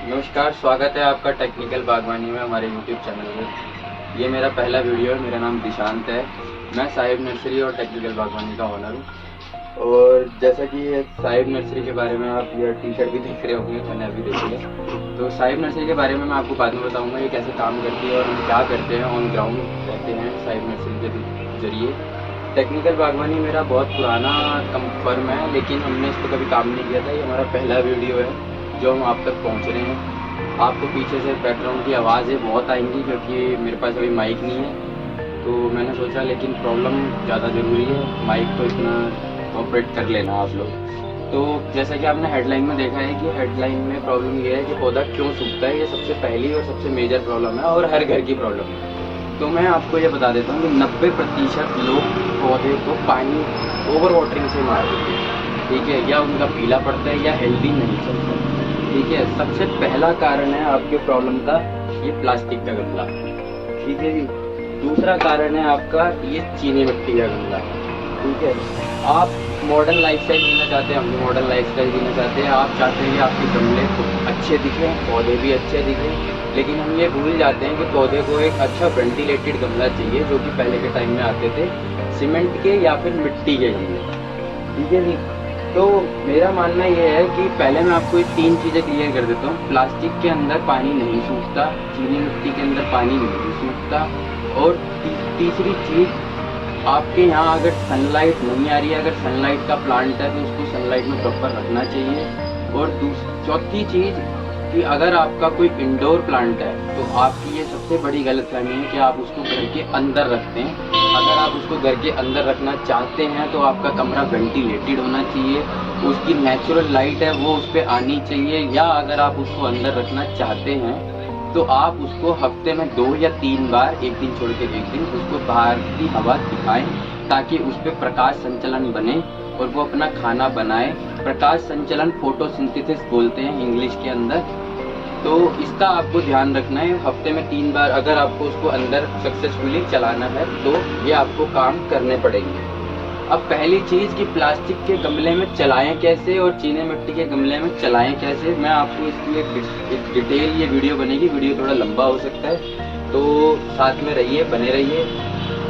नमस्कार, स्वागत है आपका टेक्निकल बागवानी में हमारे यूट्यूब चैनल में। ये मेरा पहला वीडियो है। मेरा नाम दिशांत है। मैं साहिब नर्सरी और टेक्निकल बागवानी का ओनर हूँ। और जैसा कि ये साहिब नर्सरी के बारे में आप ये टी शर्ट भी देख रहे होंगे, मैंने अभी देखी है। तो साहिब नर्सरी के बारे में मैं आपको बाद में बताऊँगा ये कैसे काम करती है और हम क्या करते हैं, ऑन ग्राउंड रहते हैं साहिब नर्सरी के जरिए। टेक्निकल बागवानी मेरा बहुत पुराना फर्म है, लेकिन हमने इस पर कभी काम नहीं किया था। ये हमारा पहला वीडियो है जो हम आप तक पहुंच रहे हैं। आपको पीछे से बैकग्राउंड की आवाज़ें बहुत आएंगी क्योंकि मेरे पास अभी माइक नहीं है। तो मैंने सोचा लेकिन प्रॉब्लम ज़्यादा ज़रूरी है, माइक तो इतना ऑपरेट कर लेना आप लोग। तो जैसा कि आपने हेडलाइन में देखा है कि हेडलाइन में प्रॉब्लम ये है कि पौधा क्यों सूखता है। ये सबसे पहली और सबसे मेजर प्रॉब्लम है और हर घर की प्रॉब्लम है। तो मैं आपको ये बता देता हूँ कि 90% लोग पौधे को पानी ओवर वाटरिंग से मार देते हैं, ठीक है, या उनका पीला पड़ता है या हेल्दी नहीं चलता, ठीक है। सबसे पहला कारण है आपके प्रॉब्लम का ये प्लास्टिक का गमला, ठीक है जी। दूसरा कारण है आपका ये चीनी मिट्टी का गमला, ठीक है। आप मॉडर्न लाइफस्टाइल जीना चाहते हैं, हम भी मॉडर्न लाइफस्टाइल जीना चाहते हैं। आप चाहते हैं कि आपके गमले अच्छे दिखें, पौधे भी अच्छे दिखें, लेकिन हम ये भूल जाते हैं कि पौधे को एक अच्छा वेंटिलेटेड गमला चाहिए, जो कि पहले के टाइम में आते थे सीमेंट के या फिर मिट्टी के गमले, ठीक है जी। तो मेरा मानना ये है कि पहले मैं आपको ये 3 चीज़ें क्लियर कर देता हूँ। प्लास्टिक के अंदर पानी नहीं सूखता, चीनी मिट्टी के अंदर पानी नहीं सूखता, और तीसरी चीज़ आपके यहाँ अगर सनलाइट नहीं आ रही है, अगर सनलाइट का प्लांट है तो उसको सनलाइट में प्रॉपर रखना चाहिए। और चौथी चीज़ कि अगर आपका कोई इंडोर प्लांट है तो आपकी ये सबसे बड़ी गलतफहमी है कि आप उसको घर के अंदर रखते हैं। अगर आप उसको घर के अंदर रखना चाहते हैं तो आपका कमरा वेंटिलेटेड होना चाहिए, उसकी नेचुरल लाइट है वो उस पर आनी चाहिए। या अगर आप उसको अंदर रखना चाहते हैं तो आप उसको हफ्ते में 2 या 3 बार, एक दिन छोड़ के एक दिन, उसको बाहर की हवा दिखाएं ताकि उस पर प्रकाश संचलन बने और वो अपना खाना बनाए। प्रकाश संचलन फोटोसिंथेसिस बोलते हैं इंग्लिश के अंदर। तो इसका आपको ध्यान रखना है। हफ्ते में 3 बार अगर आपको उसको अंदर सक्सेसफुली चलाना है तो ये आपको काम करने पड़ेंगे। अब पहली चीज़ कि प्लास्टिक के गमले में चलाएं कैसे और चीनी मिट्टी के गमले में चलाएं कैसे, मैं आपको इसकी एक डिटेल ये वीडियो बनेगी। वीडियो थोड़ा लंबा हो सकता है तो साथ में रहिए, बने रहिए।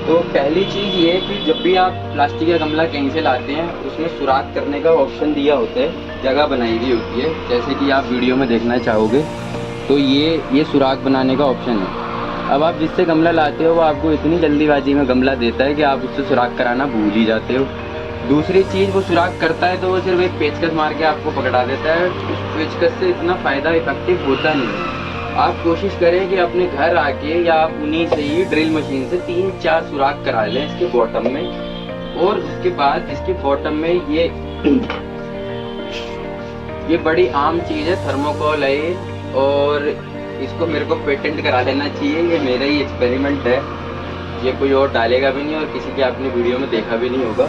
तो पहली चीज़ ये कि जब भी आप प्लास्टिक का गमला कहीं से लाते हैं उसमें सुराख करने का ऑप्शन दिया होता है, जगह बनाई हुई होती है, जैसे कि आप वीडियो में देखना चाहोगे। तो ये सुराख बनाने का ऑप्शन है। अब आप जिससे गमला लाते हो वो आपको इतनी जल्दीबाजी में गमला देता है कि आप उससे सुराख कराना भूल ही जाते हो। दूसरी चीज़, वो सुराख करता है तो वो सिर्फ एक पेचकस मार के आपको पकड़ा देता है। उस पेचकस से इतना फ़ायदा इफेक्टिव होता नहीं है। आप कोशिश करें कि अपने घर आके या आप उन्हीं से ही ड्रिल मशीन से 3-4 सुराख करा लें इसके बॉटम में। और उसके बाद इसके बॉटम में ये बड़ी आम चीज़ है, थर्मोकोल है ये, और इसको मेरे को पेटेंट करा लेना चाहिए। ये मेरा ही एक्सपेरिमेंट है, ये कोई और डालेगा भी नहीं और किसी के आपने वीडियो में देखा भी नहीं होगा।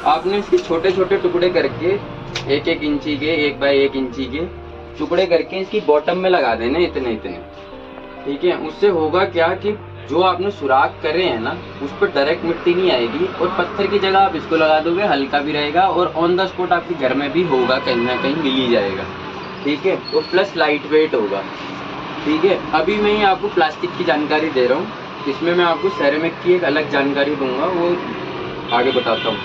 आपने इसके छोटे छोटे टुकड़े करके 1-1 इंची के, 1 बाय 1 इंची के टुकड़े करके इसकी बॉटम में लगा देने, इतने इतने, ठीक है। उससे होगा क्या कि जो आपने सुराख करे हैं ना उस पर डायरेक्ट मिट्टी नहीं आएगी, और पत्थर की जगह आप इसको लगा दोगे, हल्का भी रहेगा और ऑन द स्पॉट आपके घर में भी होगा, कहीं ना कहीं मिल ही जाएगा, ठीक है। और प्लस लाइट वेट होगा, ठीक है। अभी मैं ही आपको प्लास्टिक की जानकारी दे रहा हूँ, इसमें मैं आपको सेरेमिक की एक अलग जानकारी दूंगा, वो आगे बताता हूँ।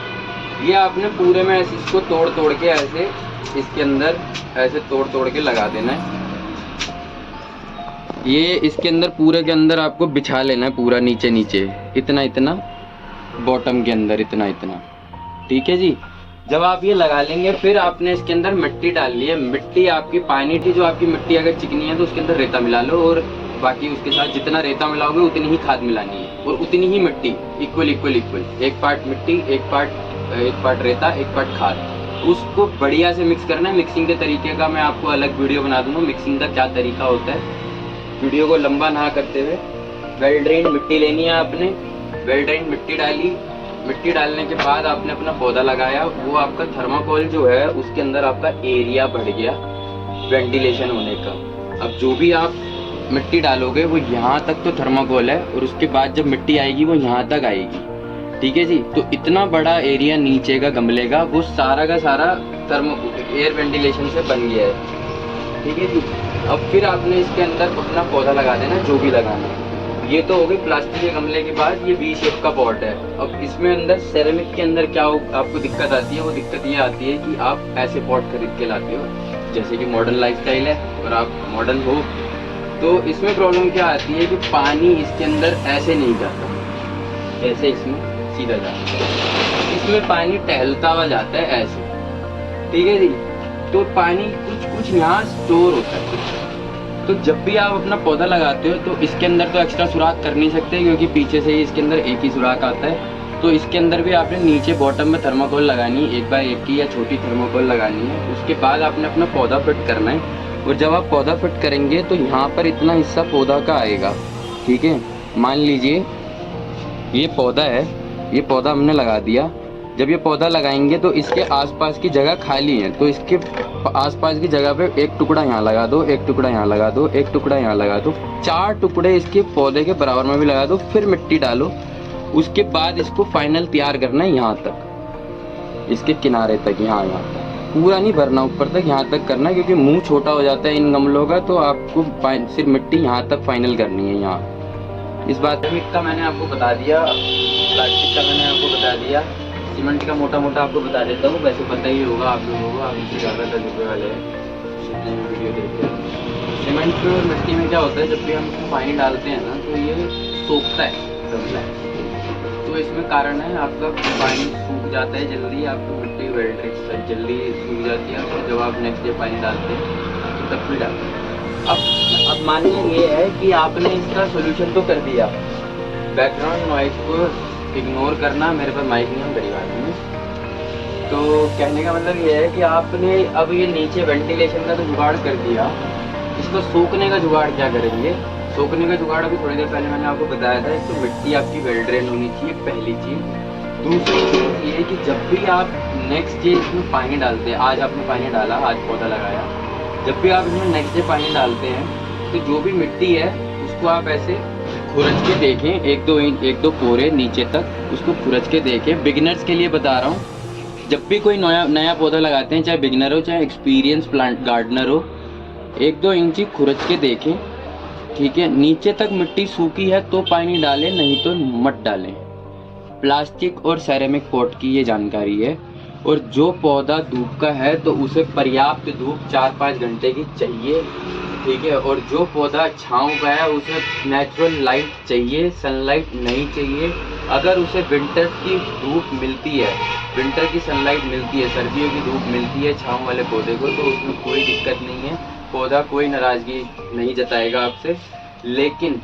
ये आपने पूरे में ऐसे इसको तोड़ तोड़ के ऐसे इसके अंदर ऐसे तोड़ तोड़ के लगा देना है। ये इसके अंदर पूरे के अंदर आपको बिछा लेना है, पूरा नीचे नीचे इतना इतना, बॉटम के अंदर इतना इतना, ठीक है जी। जब आप ये लगा लेंगे फिर आपने इसके अंदर मिट्टी डाल ली है। मिट्टी आपकी पानी थी, जो आपकी मिट्टी अगर चिकनी है तो उसके अंदर रेता मिला लो, और बाकी उसके साथ जितना रेता मिलाओगे उतनी ही खाद मिलानी है और उतनी ही मिट्टी, इक्वल इक्वल इक्वल, 1 पार्ट मिट्टी, 1 पार्ट रेता, 1 पार्ट खाद। उसको बढ़िया से मिक्स करना है। मिक्सिंग के तरीके का मैं आपको अलग वीडियो बना दूंगा, मिक्सिंग का क्या तरीका होता है। वीडियो को लंबा ना करते हुए वेल ड्रेन मिट्टी लेनी है आपने, वेल ड्रेन मिट्टी डाली। मिट्टी डालने के बाद आपने अपना पौधा लगाया, वो आपका थर्माकोल जो है उसके अंदर आपका एरिया बढ़ गया वेंटिलेशन होने का। अब जो भी आप मिट्टी डालोगे वो यहाँ तक तो थर्माकोल है, और उसके बाद जब मिट्टी आएगी वो यहाँ तक आएगी, ठीक है जी। तो इतना बड़ा एरिया नीचे का गमले का वो सारा का सारा एयर वेंटिलेशन से बन गया है, ठीक है जी। अब फिर आपने इसके अंदर अपना पौधा लगा देना जो भी लगाना है। ये तो हो गई प्लास्टिक के गमले के बाद ये वी शेप का पॉट है। अब इसमें अंदर सेरेमिक के अंदर क्या आपको दिक्कत आती है, वो दिक्कत ये आती है कि आप ऐसे पॉट खरीद के लाते हो, जैसे कि मॉडर्न लाइफस्टाइल है और आप मॉडर्न हो, तो इसमें प्रॉब्लम क्या आती है कि पानी इसके अंदर ऐसे नहीं जाता, ऐसे इसमें सीधा जाता है, इसमें पानी टहलता हुआ जाता है ऐसे, ठीक है जी। तो पानी कुछ यहाँ स्टोर होता है। तो जब भी आप अपना पौधा लगाते हो तो इसके अंदर तो एक्स्ट्रा सुराख कर नहीं सकते, क्योंकि पीछे से ही इसके अंदर एक ही सुराख आता है। तो इसके अंदर भी आपने नीचे बॉटम में थर्माकोल लगानी है, 1x1 की या छोटी थर्माकोल लगानी है। उसके बाद आपने अपना पौधा फिट करना है, और जब आप पौधा फिट करेंगे तो यहाँ पर इतना हिस्सा पौधा का आएगा, ठीक है। मान लीजिए ये पौधा है, ये पौधा हमने लगा दिया। जब ये पौधा लगाएंगे तो इसके आसपास की जगह खाली है, तो इसके आसपास की जगह पे एक टुकड़ा यहाँ लगा दो, एक टुकड़ा यहाँ लगा दो, एक टुकड़ा यहाँ लगा दो, 4 टुकड़े इसके पौधे के बराबर में भी लगा दो। फिर मिट्टी डालो। उसके बाद इसको फाइनल तैयार करना है यहाँ तक, इसके किनारे तक, यहाँ तक पूरा नहीं भरना, ऊपर तक यहाँ तक करना है, क्योंकि मुंह छोटा हो जाता है इन गमलों का। तो आपको सिर्फ मिट्टी यहाँ तक फाइनल करनी है यहाँ। इस बात का मैंने आपको बता दिया, प्लास्टिक का मैंने आपको बता दिया, सीमेंट का मोटा मोटा आपको बता देता हूँ, वैसे पता ही होगा आप लोगों को, आप इससे ज़्यादा तजुर्बे वाले हैं, जितने भी वीडियो देखते हैं। सीमेंट और मिट्टी में क्या होता है, जब भी हम इसमें पानी डालते हैं ना तो ये सोखता है, समझना है। तो इसमें कारण है आपका पानी सूख जाता है जल्दी, आपकी मिट्टी वेल्ड्रिक्स जल्दी सूख जाती है, और जब आप नेक्स्ट डे पानी डालते हैं तो तब भी डालते हैं। अब मानिए ये है कि आपने इसका सोल्यूशन तो कर दिया, बैकग्राउंड नॉइज को इग्नोर करना, मेरे पास माइक नहीं है परिवार में। तो कहने का मतलब ये है कि आपने अब ये नीचे वेंटिलेशन का तो जुगाड़ कर दिया, इसको सूखने का जुगाड़ क्या करेंगे। सूखने का जुगाड़ अभी थोड़ी देर पहले मैंने आपको बताया था। तो मिट्टी आपकी वेल ड्रेन होनी चाहिए, पहली चीज़। दूसरी चीज़ ये कि जब भी आप नेक्स्ट डे इसमें पानी डालते हैं, आज आपने पानी डाला, आज पौधा लगाया, जब भी आप इसमें नेक्स्ट डे पानी डालते हैं तो जो भी मिट्टी है उसको आप ऐसे खुरच के देखें, एक दो पोरे नीचे तक उसको खुरच के देखें। बिगिनर्स के लिए बता रहा हूँ, जब भी कोई नया पौधा लगाते हैं, चाहे बिगिनर हो चाहे एक्सपीरियंस प्लांट गार्डनर हो, 1-2 इंची खुरच के देखें, ठीक है। नीचे तक मिट्टी सूखी है तो पानी डालें, नहीं तो मत डालें। प्लास्टिक और सेरेमिक पॉट की ये जानकारी है। और जो पौधा धूप का है तो उसे पर्याप्त धूप 4-5 घंटे की चाहिए, ठीक है। और जो पौधा छांव का है उसे नेचुरल लाइट चाहिए, सनलाइट नहीं चाहिए। अगर उसे विंटर की धूप मिलती है, विंटर की सनलाइट मिलती है, सर्दियों की धूप मिलती है छांव वाले पौधे को, तो उसमें कोई दिक्कत नहीं है, पौधा कोई नाराज़गी नहीं जताएगा आपसे। लेकिन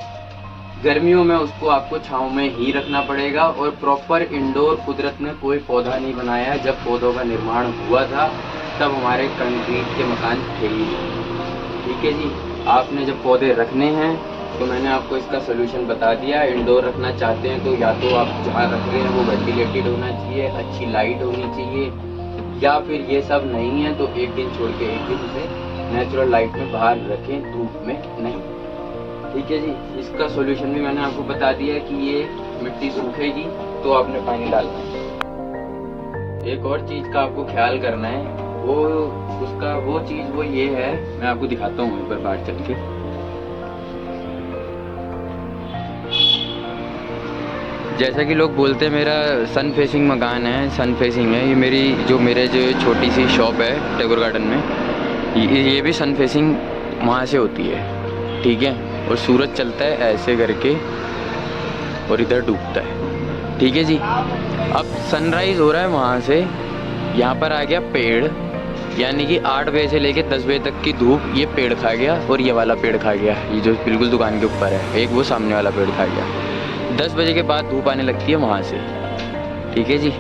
गर्मियों में उसको आपको छांव में ही रखना पड़ेगा। और प्रॉपर इंडोर कुदरत ने कोई पौधा नहीं बनाया। जब पौधों का निर्माण हुआ था तब हमारे कंक्रीट के मकान थे ही, ठीक है जी। आपने जब पौधे रखने हैं तो मैंने आपको इसका सोल्यूशन बता दिया। इंडोर रखना चाहते हैं तो या तो आप जहाँ रख रहे हैं वो वेंटिलेटेड होना चाहिए, अच्छी लाइट होनी चाहिए, या फिर ये सब नहीं है तो एक दिन छोड़ के एक दिन उसे नेचुरल लाइट में बाहर रखें, धूप में नहीं, ठीक है जी। इसका सोल्यूशन भी मैंने आपको बता दिया है कि ये मिट्टी सूखेगी तो आपने पानी डालना है। एक और चीज़ का आपको ख्याल करना है, वो चीज़ ये है, मैं आपको दिखाता हूँ एक बार बाहर चल के। जैसा कि लोग बोलते हैं मेरा सन फेसिंग मकान है, सन फेसिंग है, ये मेरे जो छोटी सी शॉप है टैगोर गार्डन में, ये भी सन फेसिंग वहाँ से होती है, ठीक है। और सूरज चलता है ऐसे करके और इधर डूबता है, ठीक है जी। अब सनराइज़ हो रहा है वहाँ से, यहाँ पर आ गया पेड़, यानी कि 8 बजे से लेके 10 बजे तक की धूप ये पेड़ खा गया, और ये वाला पेड़ खा गया, ये जो बिल्कुल दुकान के ऊपर है, एक वो सामने वाला पेड़ खा गया। 10 बजे के बाद धूप आने लगती है वहाँ से, ठीक है जी।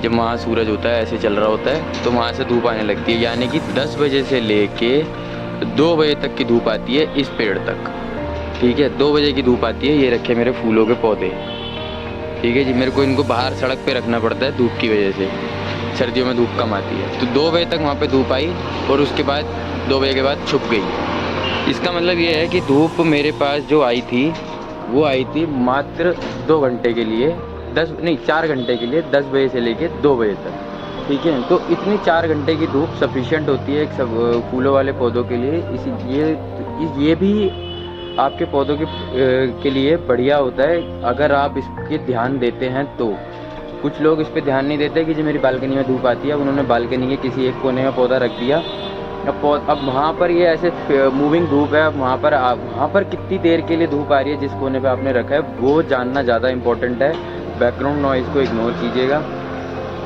जब वहाँ सूरज होता है ऐसे चल रहा होता है तो वहाँ से धूप आने लगती है, यानी कि 10 बजे से लेके 2 बजे तक की धूप आती है इस पेड़ तक, ठीक है। 2 बजे की धूप आती है। ये रखे मेरे फूलों के पौधे, ठीक है जी। मेरे को इनको बाहर सड़क पे रखना पड़ता है धूप की वजह से, सर्दियों में धूप कम आती है। तो 2 बजे तक वहाँ पे धूप आई और उसके बाद 2 बजे के बाद छुप गई। इसका मतलब ये है कि धूप मेरे पास जो आई थी वो आई थी मात्र 2 घंटे के लिए, 4 घंटे के लिए, 10 बजे से लेके 2 बजे तक, ठीक है। तो इतनी 4 घंटे की धूप सफिशिएंट होती है एक सब फूलों वाले पौधों के लिए। ये भी आपके पौधों के लिए बढ़िया होता है अगर आप इसके ध्यान देते हैं तो। कुछ लोग इस पे ध्यान नहीं देते कि जो मेरी बालकनी में धूप आती है, उन्होंने बालकनी के किसी एक कोने में पौधा रख दिया। अब वहाँ पर ये ऐसे मूविंग धूप है, अब वहाँ पर कितनी देर के लिए धूप आ रही है जिस कोने पे आपने रखा है, वो जानना ज़्यादा इम्पोर्टेंट है। बैकग्राउंड नॉइज़ को इग्नोर कीजिएगा।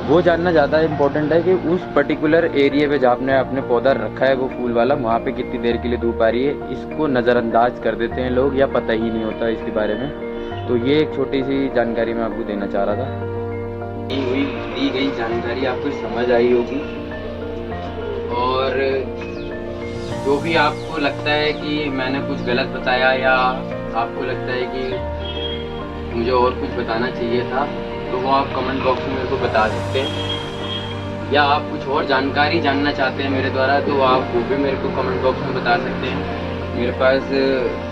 वो जानना ज़्यादा इम्पोर्टेंट है कि उस पर्टिकुलर एरिया पे जहाँ आपने अपने पौधा रखा है वो फूल वाला, वहाँ पे कितनी देर के लिए धूप आ रही है। इसको नज़रअंदाज कर देते हैं लोग या पता ही नहीं होता इसके बारे में। तो ये एक छोटी सी जानकारी मैं आपको देना चाह रहा था। दी गई जानकारी आपको समझ आई होगी, और जो भी आपको लगता है कि मैंने कुछ गलत बताया या आपको लगता है कि मुझे और कुछ बताना चाहिए था, तो वो आप कमेंट बॉक्स में मेरे को बता सकते हैं। या आप कुछ और जानकारी जानना चाहते हैं मेरे द्वारा, तो आप वो भी मेरे को कमेंट बॉक्स में बता सकते हैं। मेरे पास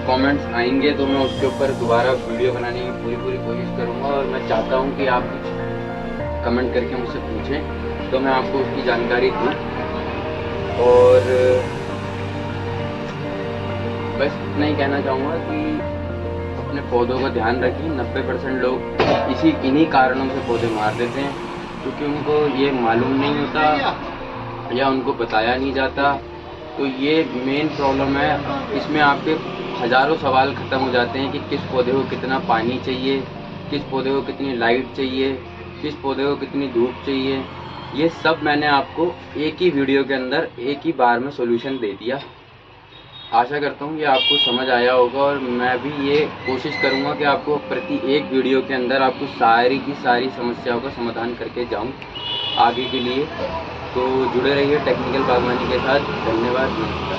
कमेंट्स आएंगे तो मैं उसके ऊपर दोबारा वीडियो बनाने की पूरी कोशिश करूँगा। और मैं चाहता हूँ कि आप कुछ कमेंट करके मुझसे पूछें तो मैं आपको उसकी जानकारी दूँ। और बस इतना ही कहना चाहूँगा कि अपने पौधों का ध्यान रखें। 90% लोग इन्हीं कारणों से पौधे मार देते हैं, क्योंकि उनको ये मालूम नहीं होता या उनको बताया नहीं जाता। तो ये मेन प्रॉब्लम है। इसमें आपके हज़ारों सवाल ख़त्म हो जाते हैं कि किस पौधे को कितना पानी चाहिए, किस पौधे को कितनी लाइट चाहिए, किस पौधे को कितनी धूप चाहिए। ये सब मैंने आपको एक ही वीडियो के अंदर एक ही बार में सॉल्यूशन दे दिया। आशा करता हूँ कि आपको समझ आया होगा, और मैं भी ये कोशिश करूँगा कि आपको प्रति एक वीडियो के अंदर आपको सारी की सारी समस्याओं का समाधान करके जाऊँ आगे के लिए। तो जुड़े रहिए टेक्निकल बागवानी के साथ। धन्यवाद।